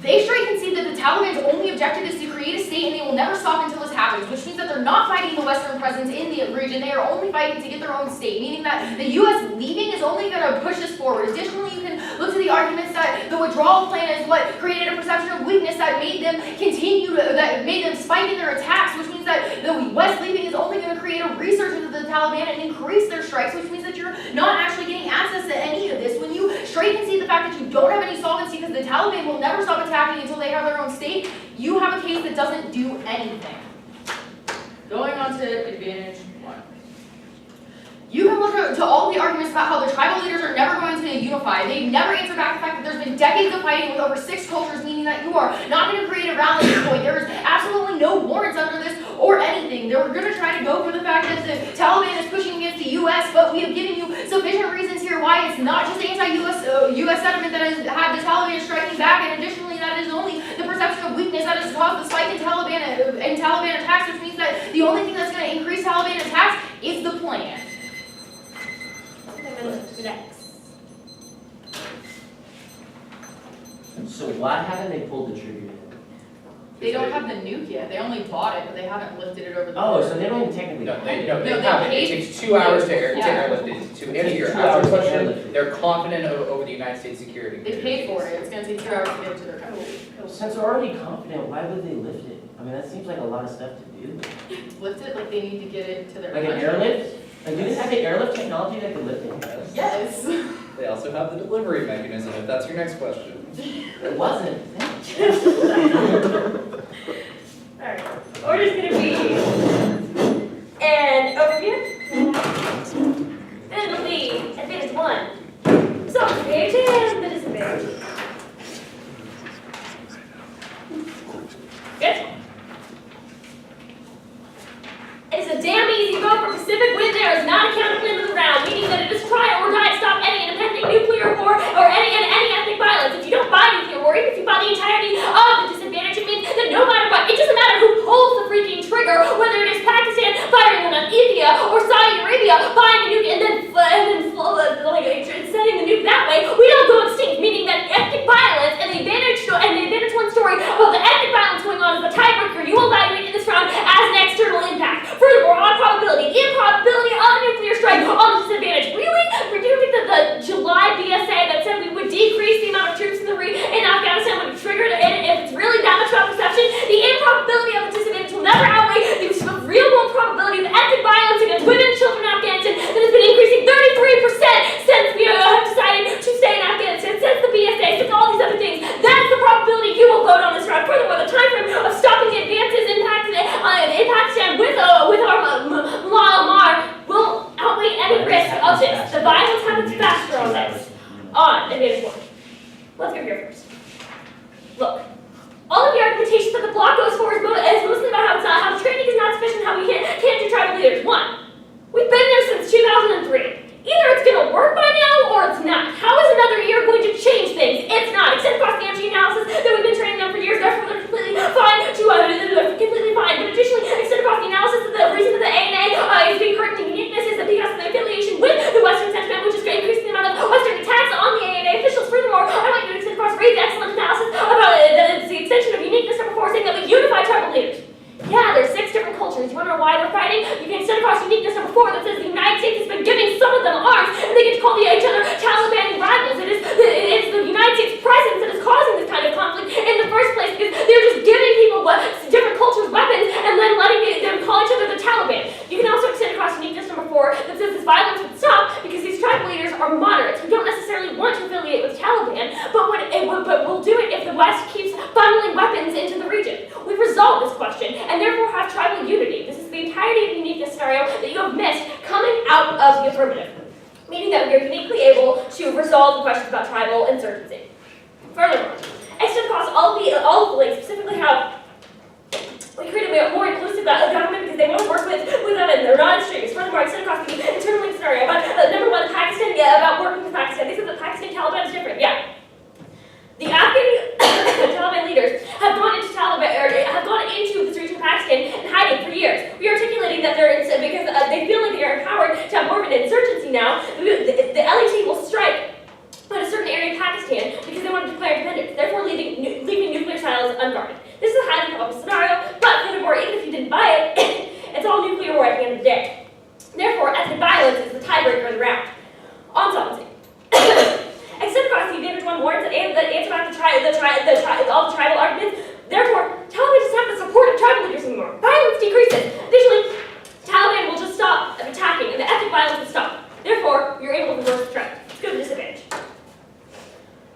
They straight concede that the Taliban's only objective is to create a state and they will never stop until this happens, which means that they're not fighting the Western presence in the region. They are only fighting to get their own state, meaning that the U.S. leaving is only going to push this forward. Additionally, you can look to the arguments that the withdrawal plan is what created a perception of weakness that made them spike in their attacks, which means that the West leaving is only going to create a resurgence of the Taliban and increase their strikes, which means that you're not actually getting access to any of this. When you straight concede the fact that you don't have any solvency because the Taliban will never stop attacking until they have their own state, you have a case that doesn't do anything. Going on to advantage one. You can look to all the arguments about how the tribal leaders are never going to unify. They never answer back the fact that there's been decades of fighting with over 6 cultures, meaning that you are not going to create a rallying point. There is absolutely no warrants under this or anything. They're going to try to go for the fact that the Taliban is pushing against the U.S., but we have given you sufficient reasons here why it's not just anti-U.S. sentiment that has had the Taliban striking back, and additionally that is only the perception of weakness that has caused the spike in Taliban attacks, which means that the only thing that's going to increase Taliban attacks is the plan. Next. So why haven't they pulled the trigger yet? They don't have the nuke yet. They only bought it, but they haven't lifted it over the Oh, so they don't even technically No, have they it. haven't. they It paid- takes 2 hours to Yeah. airlift it. To answer your 2 hours to question, airlift it. they're confident over the United States security. They paid for it. It's going to take 2 hours to get it to their country. Since they're already confident, why would they lift it? I mean, that seems like a lot of stuff to do. Lift it like they need to get it to their Like an country. airlift? Like, do they have the airlift technology that can lift it? Yes. They also have the delivery mechanism, if that's your next question. It wasn't. Alright. Order's gonna be an overview, then a of this, the violence happens faster on this. On advantage one. Let's go here first. Look, all of the argumentation that the bloc goes for is mostly about how training is not sufficient, how we can't do tribal leaders. One, we've been there since 2003. Either it's going to work by now or it's not. How is another year going to change things? It's not. Except across the energy analysis that we've been training them for years, therefore they're completely fine. They're completely fine. But additionally, except across the analysis that the reason that the ANA is being current in uniqueness is that because of the affiliation with the Western sentiment, which is increasing the amount of Western attacks on the ANA officials. Furthermore, I want you to extend across Rez the excellent analysis about the extension of uniqueness number 4, saying that we unify tribal leaders. Yeah, there's 6 different cultures. You want to know why they're fighting? You can extend across uniqueness number 4 that says the United States has been giving some of them arms, and they get to call each other Taliban rivals. It's the United States presence that is causing this kind of conflict in the first place, because they're just giving people different cultures weapons and then letting them call each other the Taliban. You can also extend across uniqueness number 4 that says this violence would stop because these tribal leaders are moderates who don't necessarily want to affiliate with Taliban, but will do it if the West keeps funneling weapons into the region. We've resolved this question, and therefore have tribal unity. This is the entirety of the uniqueness scenario that you have missed coming out of the affirmative, meaning that we are uniquely able to resolve the questions about tribal insurgency. Furthermore, extend across all of the links, specifically how we created a more inclusive government because they want to work with them and they're not extremists. Furthermore, extend across the internal link scenario about number 1, Pakistan, about working with Pakistan. They said that Pakistan Taliban is different. Yeah. The Afghan Taliban leaders have gone into this region of Pakistan in hiding for years. We are articulating that because they feel like they are empowered to have more of an insurgency now. The LET will strike at a certain area of Pakistan because they want to declare independence, therefore leaving nuclear silos unguarded. This is a highly probable scenario, but furthermore, even if you didn't buy it, it's all nuclear war at the end of the day. Therefore, ethnic violence is the tiebreaker in the round. On sovereignty. Except across the advantage one more, the answer back to all the tribal arguments. Therefore, Taliban doesn't have the support of tribal leaders anymore. Violence decreases. Additionally, Taliban will just stop attacking, and the ethnic violence will stop. Therefore, you're able to reverse the trend. Let's go to disadvantage.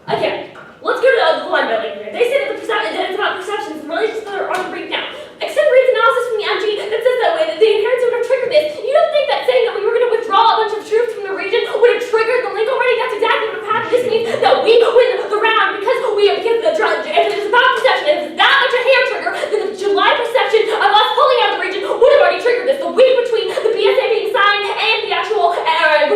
Again, let's go to the line building here. They say that it's about perceptions and relations that are on the breakdown. Except Rez's analysis from the MG that says that way that the inheritance would have triggered this. You don't think that saying that we were going to withdraw a bunch of troops from the region would have triggered the link already? That's exactly what happened. This means that we win the round because if it's about perception, if it's that much a hair trigger, then the July perception of us pulling out of the region would have already triggered this. The week between the BSA being signed and the actual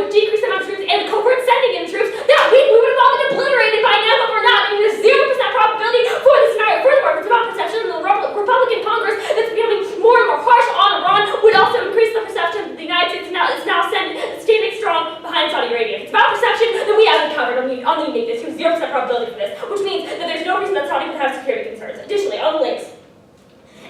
decrease amount of troops and the covert sending in troops, that week we would have all been obliterated by now, but we're not. I mean, there's 0% probability for this scenario. Furthermore, if it's about perception, the Republican Congress that's becoming more and more harsh on Iran would also increase the perception that the United States is now standing strong behind Saudi Arabia. If it's about perception, then we haven't covered on the uniqueness. There's 0% probability for this, which means that there's no reason that Saudi would have security concerns. Additionally, on the links,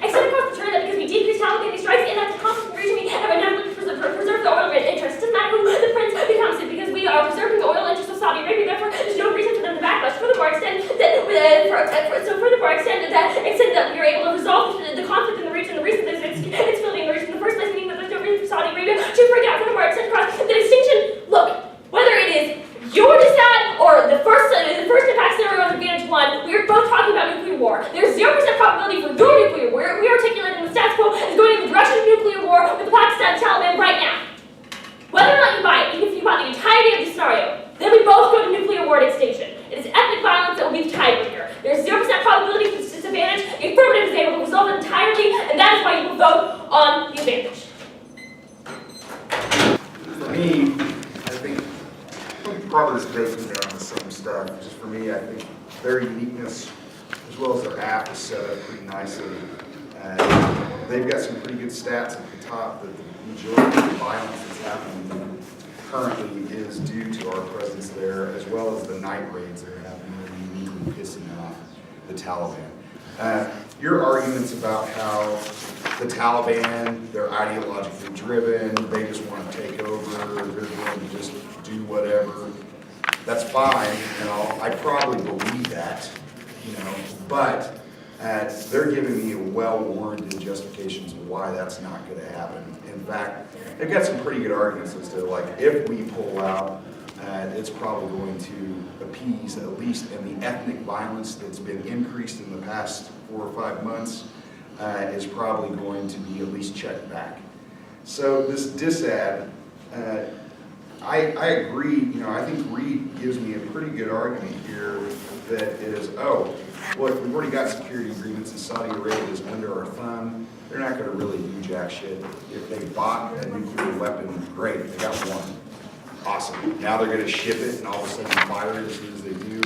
except across the turn that because we decrease Taliban strikes and that the conflict in the region we have inevitably preserve the oil interest. It doesn't matter who the prince becomes it because we are preserving the oil interests of Saudi Arabia. Therefore, there's no reason for them to backlash. Furthermore, extend that we are able to resolve the conflict in the region. The reason there's instability in the region in the first place, meaning that there's no reason for Saudi Arabia to break out. Furthermore, extend across the distinction. Look, whether it is your dissent or the first impact scenario on advantage 1, we are both talking about nuclear war. There's 0% probability for your nuclear war. We are articulating the status quo is going in the direction of nuclear war with the Pakistan Taliban right now. Whether or not you buy it, even if you buy the entirety of the scenario, then we both go to nuclear war and extinction. It is ethnic violence that will be the tiebreaker. There's 0% probability for this disadvantage. The affirmative is able to resolve it entirely, and that is why you will vote on the advantage. For me, I think probably just breaking down the same stuff. Just for me, I think their uniqueness, as well as their app, is set up pretty nicely. And they've got some pretty good stats at the top that the majority of the violence that's happening currently is due to our presence there, as well as the night raids that are happening that are uniquely pissing off the Taliban. Your arguments about how the Taliban, they're ideologically driven, they just want to take over, they're going to just do whatever, that's fine and all. I probably believe that, but they're giving me a well-warranted justifications of why that's not going to happen. In fact, they've got some pretty good arguments as to, like, if we pull out, it's probably going to appease, at least in the ethnic violence that's been increased in the past 4 or 5 months, is probably going to be at least checked back. So this disad, I agree, you know, I think Reed gives me a pretty good argument here that is, oh, look, we've already got security agreements and Saudi Arabia is under our thumb. They're not gonna really do jack shit. If they bought a nuclear weapon, great, they got one. Awesome. Now they're gonna ship it and all of a sudden fire it as soon as they do.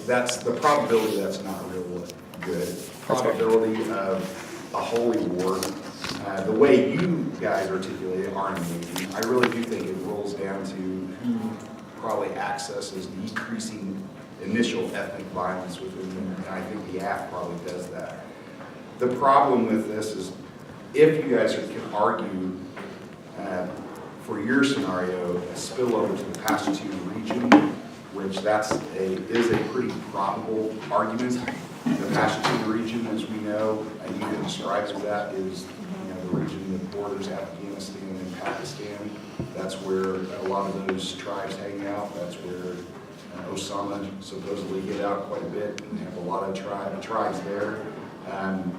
That's the probability that's not real good. Probability of a holy war. The way you guys articulate it aren't amazing. I really do think it rolls down to who probably accesses decreasing initial ethnic violence within them, and I think the Aff probably does that. The problem with this is, if you guys can argue for your scenario, a spillover to the Pashtun region, which is a pretty probable argument. The Pashtun region, as we know, and even describes that, is the region that borders Afghanistan and Pakistan. That's where a lot of those tribes hang out. That's where Osama supposedly hid out quite a bit, and they have a lot of tribes there.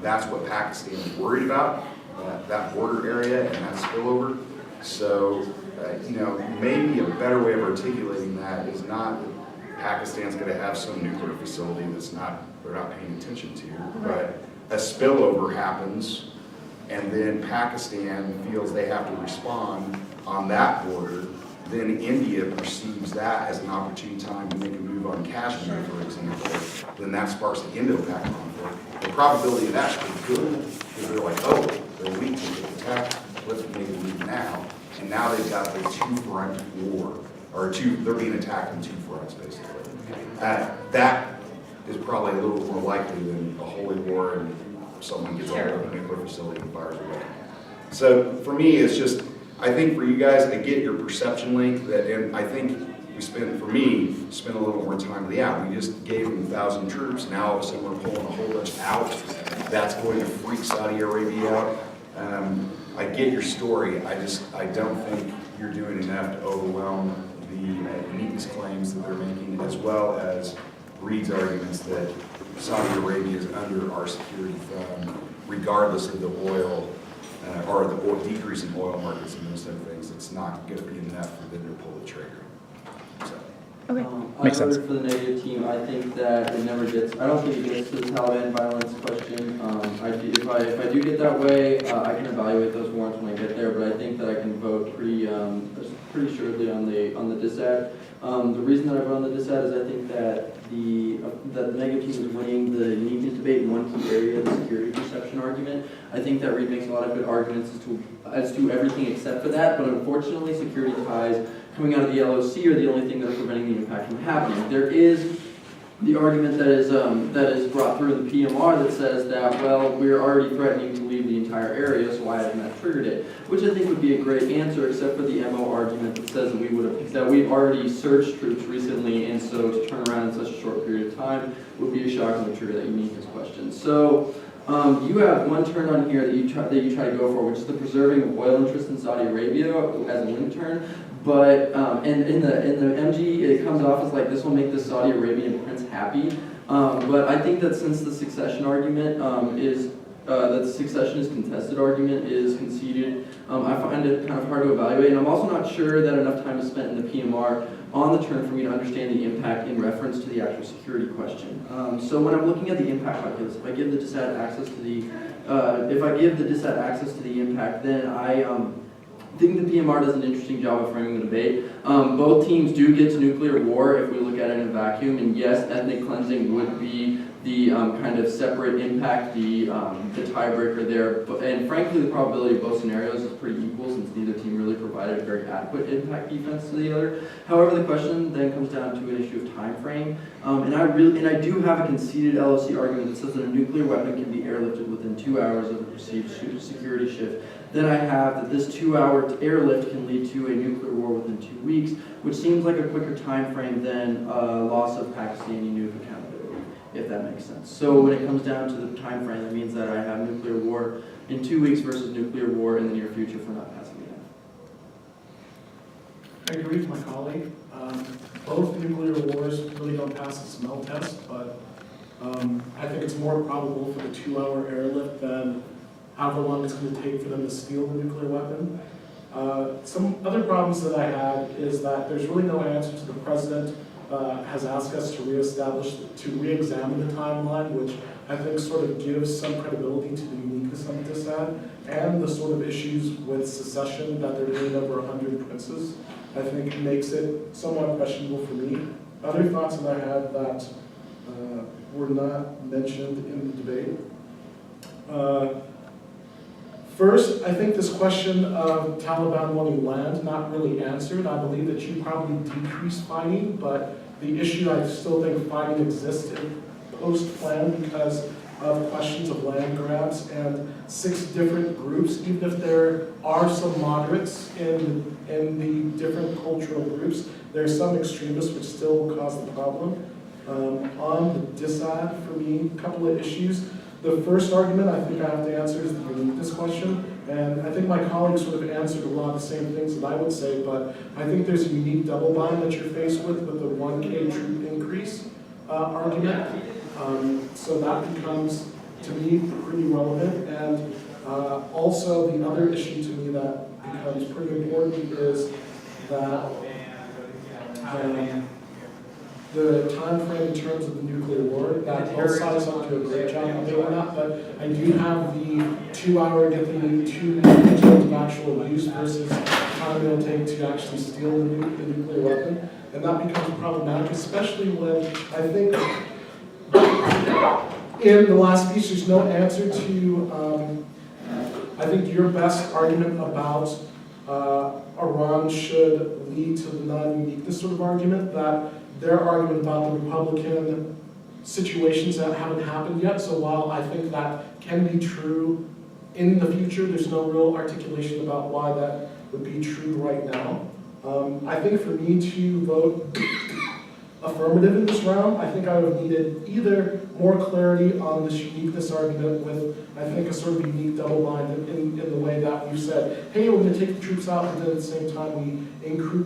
That's what Pakistan is worried about, that border area and that spillover. So, maybe a better way of articulating that is not that Pakistan's going to have some nuclear facility they're not paying attention to, but a spillover happens, and then Pakistan feels they have to respond on that border. Then India perceives that as an opportune time to make a move on Kashmir, for example. Then that sparks the Indo-Pak conflict. The probability of that's pretty good, because they're like, oh, they're weak to get attacked, let's make a move now. And now they've got the two-front war, they're being attacked on two fronts, basically. That is probably a little more likely than a holy war and someone gets over a nuclear facility and fires away. So for me, it's just, I think for you guys, I get your perception link, and I think we spend a little more time with the out. We just gave them 1,000 troops, now all of a sudden we're pulling a whole bunch out. That's going to freak Saudi Arabia out. I get your story, I don't think you're doing enough to overwhelm the uniqueness claims that they're making, as well as Reed's arguments that Saudi Arabia is under our security thumb, regardless of the oil, or the decrease in oil markets and those type of things. It's not going to be enough for them to pull the trigger. So. Okay. Makes sense. For the negative team, I think that it never gets, I don't think it gets to the Taliban violence question. If I do get that way, I can evaluate those warrants when I get there, but I think that I can vote pretty assuredly on the dissent. The reason that I vote on the dissent is I think that the negative team is winning the uniqueness debate in one key area, the security perception argument. I think that Reed makes a lot of good arguments as to everything except for that, but unfortunately security ties coming out of the LOC are the only thing that are preventing the impact from happening. There is the argument that is brought through in the PMR that says that, well, we're already threatening to leave the entire area, so why hasn't that triggered it? Which I think would be a great answer, except for the MO argument that says that we've already surged troops recently, and so to turn around in such a short period of time would be a shock and would trigger that uniqueness question. So you have one turn on here that you try to go for, which is the preserving of oil interests in Saudi Arabia as a link turn. But and in the MG, it comes off as like this will make the Saudi Arabian prince happy. But I think that since the succession argument that the succession is contested argument is conceded, I find it kind of hard to evaluate. And I'm also not sure that enough time is spent in the PMR on the turn for me to understand the impact in reference to the actual security question. So when I'm looking at the impact calculus, if I give the dissent access to the impact, then I think the PMR does an interesting job of framing the debate. Both teams do get to nuclear war if we look at it in a vacuum, and yes, ethnic cleansing would be the kind of separate impact, the tiebreaker there. And frankly, the probability of both scenarios is pretty equal since neither team really provided a very adequate impact defense to the other. However, the question then comes down to an issue of time frame. And I do have a conceded LOC argument that says that a nuclear weapon can be airlifted within 2 hours of a perceived security shift. Then I have that this 2-hour airlift can lead to a nuclear war within 2 weeks, which seems like a quicker time frame than loss of Pakistani nuke accountability, if that makes sense. So when it comes down to the time frame, that means that I have nuclear war in 2 weeks versus nuclear war in the near future for not passing it. I agree with my colleague. Both nuclear wars really don't pass the smell test, but I think it's more probable for the 2-hour airlift than however long it's going to take for them to steal the nuclear weapon. Some other problems that I had is that there's really no answer to the president has asked us to re-examine the timeline, which I think sort of gives some credibility to the uniqueness of DISAD and the sort of issues with secession that they're doing over 100 princes. I think makes it somewhat questionable for me. Other thoughts that I had that were not mentioned in the debate. First, I think this question of Taliban wanting land not really answered. I believe that you probably decrease fighting, but the issue I still think fighting exists in post-plan because of questions of land grabs and 6 different groups, even if there are some moderates in the different cultural groups, there are some extremists which still will cause the problem. On the DISAD, for me, a couple of issues. The first argument I think I have to answer is the uniqueness question, and I think my colleagues sort of answered a lot of the same things that I would say, but I think there's a unique double bind that you're faced with the 1K troop increase argument. So that becomes, to me, pretty relevant, and also the other issue to me that becomes pretty important is that the time frame in terms of the nuclear war, that both sides don't do a great job of doing that, but I do have the 2 hour get the 2 in terms of actual use versus time it'll take to actually steal the nuclear weapon, and that becomes problematic, especially when I think in the last speech there's no answer to, I think your best argument about Iran should lead to the non-uniqueness sort of argument, that their argument about the Republican situations that haven't happened yet. So while I think that can be true in the future, there's no real articulation about why that would be true right now. I think for me to vote affirmative in this round, I think I would have needed either more clarity on this uniqueness argument with, I think, a sort of unique double bind in the way that you said, hey, we're going to take the troops out, and then at the same time we increase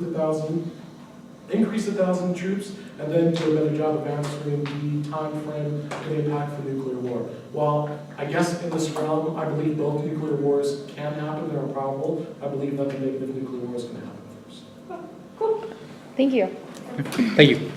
1,000 troops, and then do a better job of answering the time frame and impact for nuclear war. While I guess in this realm, I believe both nuclear wars can happen, they're probable, I believe that the negative nuclear war is going to happen first. Cool. Thank you. Thank you.